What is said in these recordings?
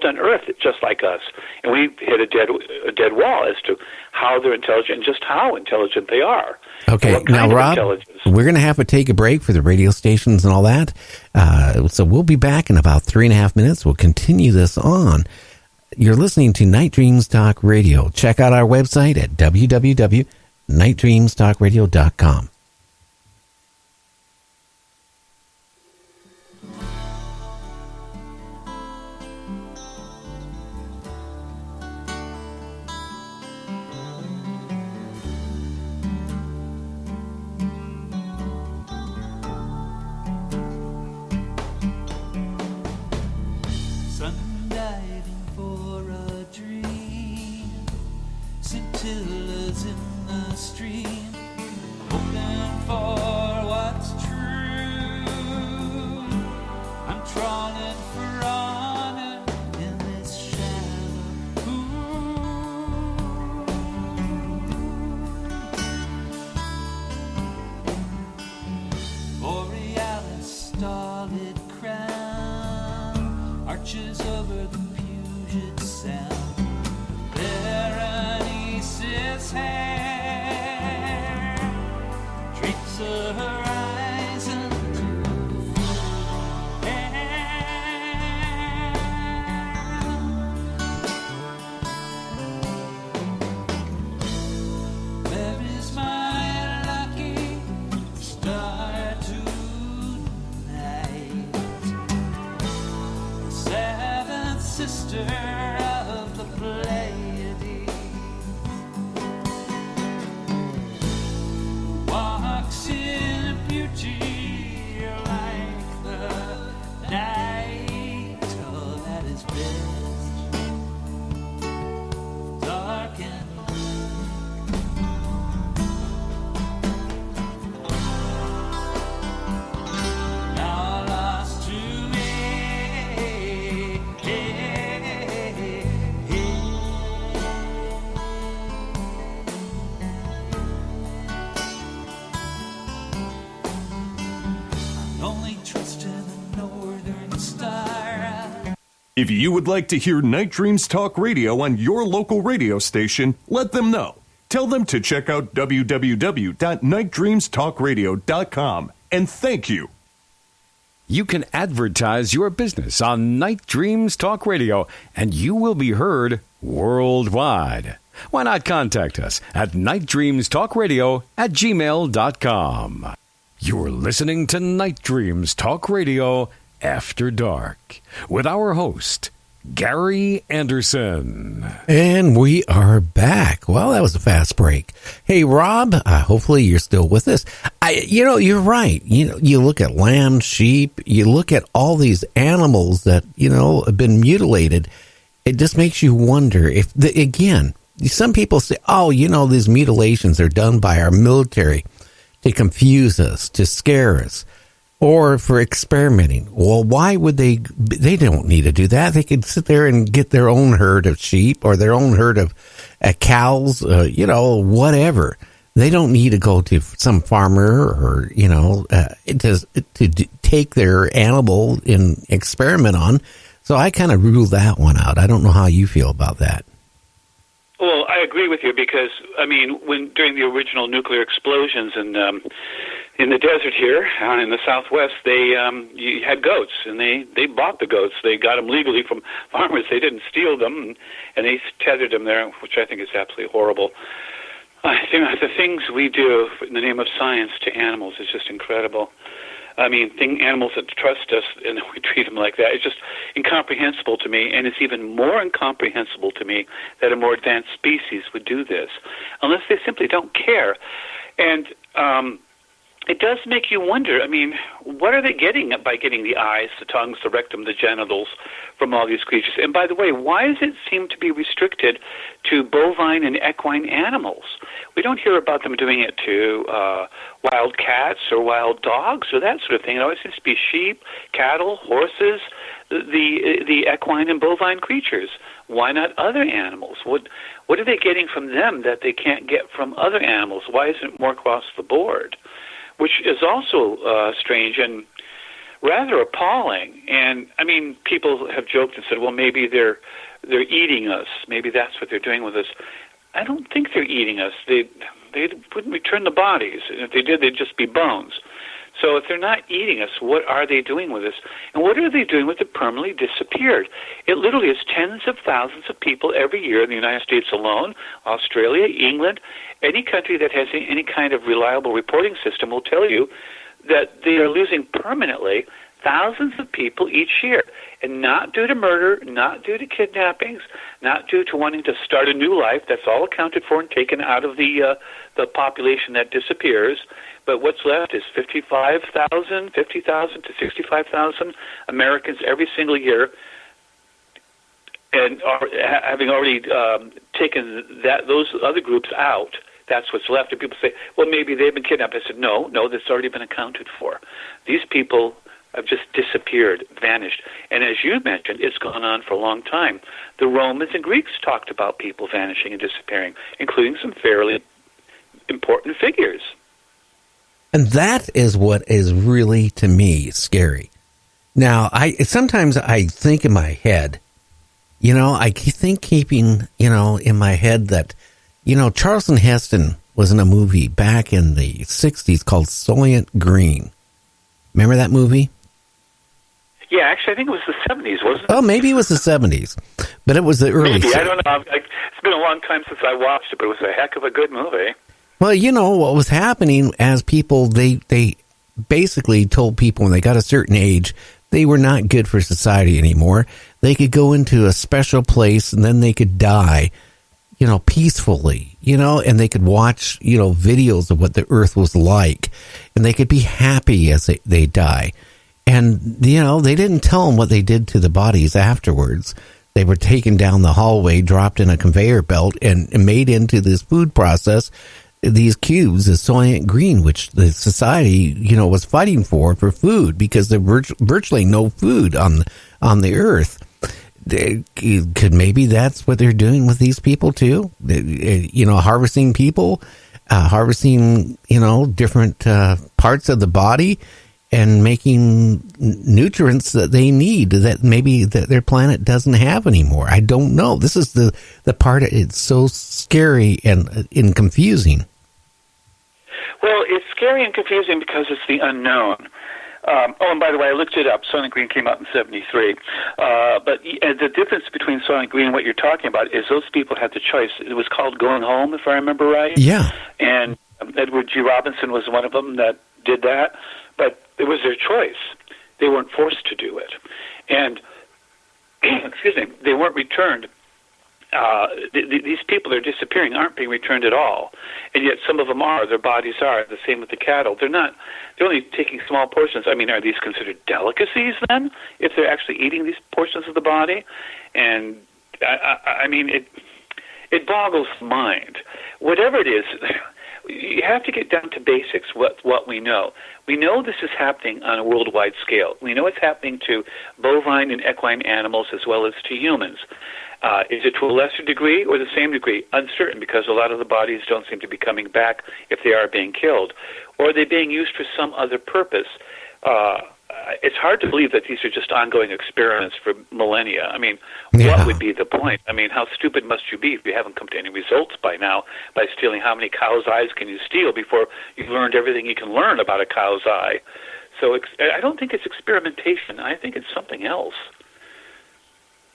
on Earth just like us, and we hit a dead wall as to how they're intelligent and just how intelligent they are. Okay, now, Rob, we're going to have to take a break for the radio stations and all that. So we'll be back in about 3.5 minutes. We'll continue this on. You're listening to Night Dreams Talk Radio. Check out our website at www.nightdreamstalkradio.com. If you would like to hear Night Dreams Talk Radio on your local radio station, let them know. Tell them to check out www.nightdreamstalkradio.com. And thank you. You can advertise your business on Night Dreams Talk Radio, and you will be heard worldwide. Why not contact us at nightdreamstalkradio@gmail.com. You're listening to Night Dreams Talk Radio After Dark with our host, Gary Anderson. And we are back. Well, that was a fast break. Hey, Rob, hopefully you're still with us. You're right. You look at lamb, sheep, you look at all these animals that, have been mutilated. It just makes you wonder if, again, some people say, these mutilations are done by our military to confuse us, to scare us, or for experimenting. Well, why would they don't need to do that. They could sit there and get their own herd of sheep or their own herd of cows, whatever. They don't need to go to some farmer or, to take their animal and experiment on. So I kind of rule that one out. I don't know how you feel about that. Well, I agree with you because, during the original nuclear explosions in the desert here, in the Southwest, you had goats, and they bought the goats. They got them legally from farmers. They didn't steal them, and they tethered them there, which I think is absolutely horrible. I think the things we do in the name of science to animals is just incredible. Animals that trust us, and we treat them like that. It's just incomprehensible to me, and it's even more incomprehensible to me that a more advanced species would do this, unless they simply don't care. And it does make you wonder, what are they getting by getting the eyes, the tongues, the rectum, the genitals from all these creatures? And by the way, why does it seem to be restricted to bovine and equine animals? We don't hear about them doing it to wild cats or wild dogs or that sort of thing. It always seems to be sheep, cattle, horses, the equine and bovine creatures. Why not other animals? What are they getting from them that they can't get from other animals? Why isn't it more across the board? Which is also strange. And rather appalling. And I mean, people have joked and said, well, maybe they're eating us. Maybe that's what they're doing with us. I don't think they're eating us. They wouldn't return the bodies. And if they did, they'd just be bones. So if they're not eating us, what are they doing with us? And what are they doing with the permanently disappeared? It literally is tens of thousands of people every year in the United States alone, Australia, England, any country that has any kind of reliable reporting system will tell you that they are losing permanently thousands of people each year. And not due to murder, not due to kidnappings, not due to wanting to start a new life. That's all accounted for and taken out of the population that disappears. But what's left is 50,000 to 65,000 Americans every single year, and having already taken those other groups out, that's what's left. And people say, well, maybe they've been kidnapped. I said, no, that's already been accounted for. These people have just disappeared, vanished. And as you mentioned, it's gone on for a long time. The Romans and Greeks talked about people vanishing and disappearing, including some fairly important figures. And that is what is really, to me, scary. Now, sometimes I think in my head, I think keeping, in my head that, Charlton Heston was in a movie back in the 60s called Soylent Green. Remember that movie? Yeah, actually, I think it was the 70s, wasn't it? Oh, maybe it was the 70s, but it was the early 70s. I don't know. It's been a long time since I watched it, but it was a heck of a good movie. Well, what was happening as people, they basically told people when they got a certain age, they were not good for society anymore. They could go into a special place and then they could die, peacefully, and they could watch, videos of what the earth was like, and they could be happy as they die. And, they didn't tell them what they did to the bodies afterwards. They were taken down the hallway, dropped in a conveyor belt, and made into this food process, these cubes of Soylent Green, which the society, was fighting for food because there were virtually no food on the earth. Could maybe that's what they're doing with these people too? Harvesting people, harvesting, different parts of the body and making nutrients that they need that maybe that their planet doesn't have anymore. I don't know. This is the part it's so scary and confusing. Well, it's scary and confusing because it's the unknown. And by the way, I looked it up. Soylent Green came out in 1973. But the difference between Soylent Green and what you're talking about is those people had the choice. It was called Going Home, if I remember right. Yeah. And Edward G. Robinson was one of them that did that. But it was their choice. They weren't forced to do it. And, they weren't returned. These people that are disappearing aren't being returned at all. And yet some of them are. Their bodies are. The same with the cattle. They're not. They're only taking small portions. I mean, are these considered delicacies then, if they're actually eating these portions of the body? And, it boggles the mind. Whatever it is, you have to get down to basics, what we know. We know this is happening on a worldwide scale. We know it's happening to bovine and equine animals as well as to humans. Is it to a lesser degree or the same degree? Uncertain, because a lot of the bodies don't seem to be coming back if they are being killed. Or are they being used for some other purpose? It's hard to believe that these are just ongoing experiments for millennia. I mean, What would be the point? I mean, how stupid must you be if you haven't come to any results by now by stealing how many cows' eyes can you steal before you've learned everything you can learn about a cow's eye? So I don't think it's experimentation. I think it's something else.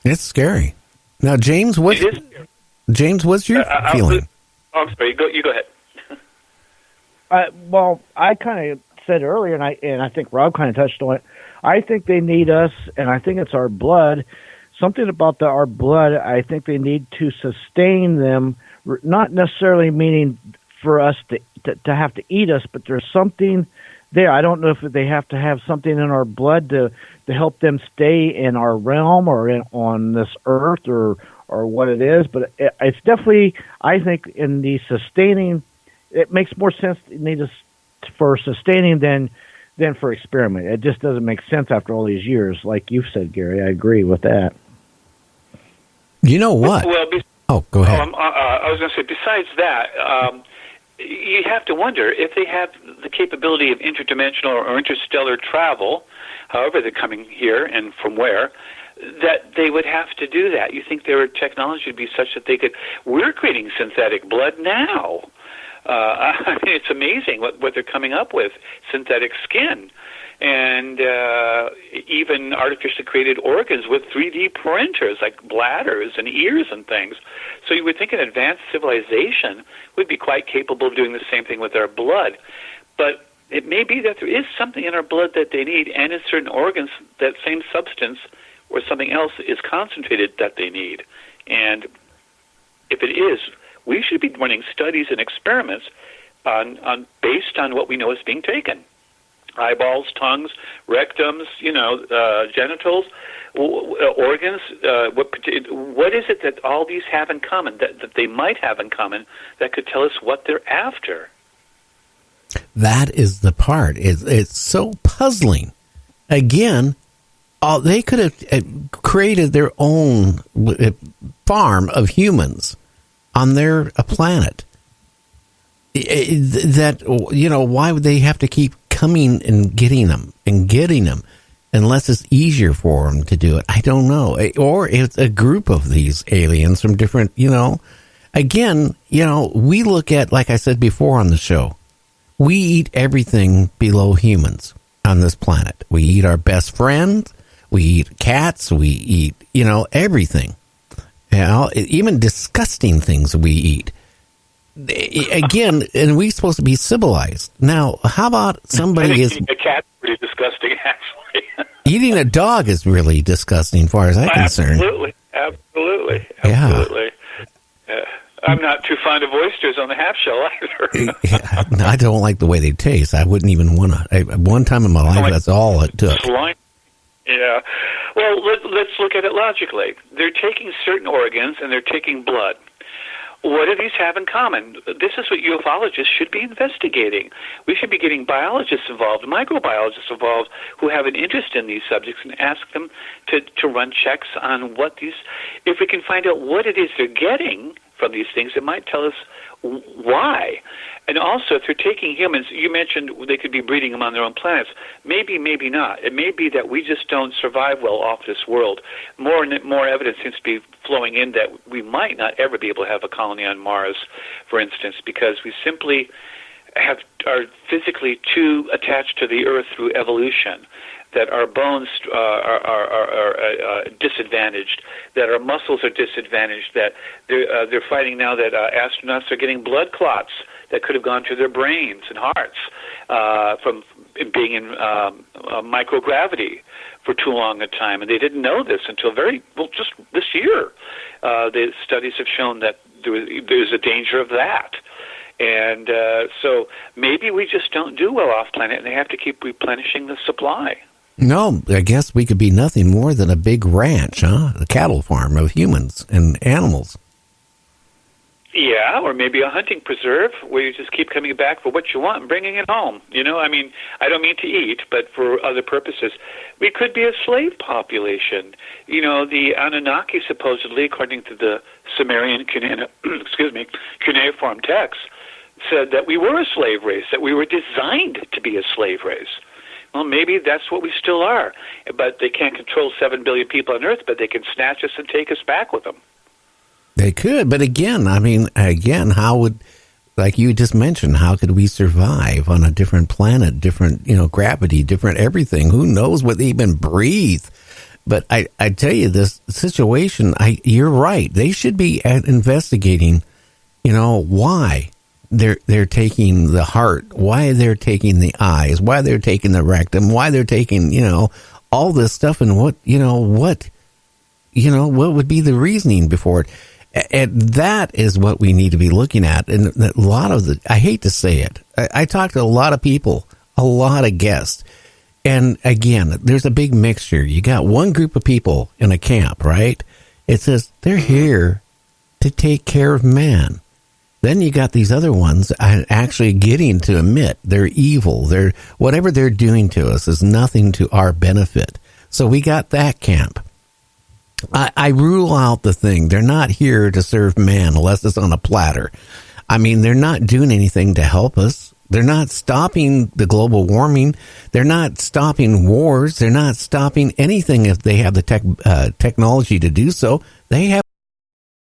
It's scary. Now, James, what's your feeling? I'm sorry. You go ahead. Well, I kind of said earlier, and I think Rob kind of touched on it. I think they need us, and I think it's our blood. Something about our blood, I think they need to sustain them, not necessarily meaning for us to have to eat us, but there's something there. I don't know if they have to have something in our blood to help them stay in our realm or on this earth or what it is, but it's definitely, I think, in the sustaining, it makes more sense to need us for sustaining than for experiment. It just doesn't make sense after all these years, like you've said, Gary. I agree with that. You know what? Well, go ahead. I was going to say, besides that, you have to wonder if they have the capability of interdimensional or interstellar travel, however they're coming here and from where, that they would have to do that. You think their technology would be such that they could... We're creating synthetic blood now. I mean, it's amazing what they're coming up with, synthetic skin. And even artificially created organs with 3D printers, like bladders and ears and things. So you would think an advanced civilization would be quite capable of doing the same thing with our blood. But it may be that there is something in our blood that they need, and in certain organs, that same substance or something else is concentrated that they need. And if it is, we should be running studies and experiments on based on what we know is being taken. Eyeballs, tongues, rectums, genitals, organs. What is it that all these have in common, that they might have in common, that could tell us what they're after? That is the part. It's so puzzling. Again, they could have created their own farm of humans on their planet. Why would they have to keep coming and getting them unless it's easier for them to do it? I don't know. Or it's a group of these aliens from different, again, we look at, like I said before on the show, we eat everything below humans on this planet. We eat our best friends. We eat cats. We eat, everything. Even disgusting things we eat. Again, and we're supposed to be civilized. Now, how about somebody is... Eating a cat is pretty disgusting, actually. Eating a dog is really disgusting, as far as I'm concerned. Absolutely. Yeah. I'm not too fond of oysters on the half shell either. Yeah, I don't like the way they taste. I wouldn't even want to. One time in my life, that's all it took. Slime. Yeah. Well, let's look at it logically. They're taking certain organs and they're taking blood. What do these have in common? This is what ufologists should be investigating. We should be getting biologists involved, microbiologists involved, who have an interest in these subjects, and ask them to run checks on what these... If we can find out what it is they're getting from these things, it might tell us why. And also, if they're taking humans, you mentioned they could be breeding them on their own planets. Maybe, maybe not. It may be that we just don't survive well off this world. More evidence seems to be flowing in that we might not ever be able to have a colony on Mars, for instance, because we simply are physically too attached to the Earth through evolution, that our bones are disadvantaged, that our muscles are disadvantaged, that they're finding now that astronauts are getting blood clots that could have gone to their brains and hearts from being in microgravity for too long a time. And they didn't know this until just this year. The studies have shown that there's a danger of that. And so maybe we just don't do well off planet, and they have to keep replenishing the supply. No, I guess we could be nothing more than a big ranch, a cattle farm of humans and animals. Yeah, or maybe a hunting preserve where you just keep coming back for what you want and bringing it home. I mean, I don't mean to eat, but for other purposes. We could be a slave population. The Anunnaki, supposedly, according to the Sumerian cuneiform texts, said that we were a slave race, that we were designed to be a slave race. Well, maybe that's what we still are. But they can't control 7 billion people on Earth, but they can snatch us and take us back with them. They could, but again, how would, like you just mentioned, how could we survive on a different planet, different, gravity, different everything? Who knows what they even breathe? But I tell you, this situation, you're right. They should be investigating, why they're taking the heart, why they're taking the eyes, why they're taking the rectum, why they're taking, all this stuff, and what would be the reasoning before it. And that is what we need to be looking at. And a lot of I hate to say it, I talk to a lot of people, a lot of guests. And again, there's a big mixture. You got one group of people in a camp, right? It says they're here to take care of man. Then you got these other ones actually getting to admit they're evil. Whatever they're doing to us is nothing to our benefit. So we got that camp. I rule out the thing. They're not here to serve man unless it's on a platter. I mean, they're not doing anything to help us. They're not stopping the global warming. They're not stopping wars. They're not stopping anything if they have the technology to do so. They have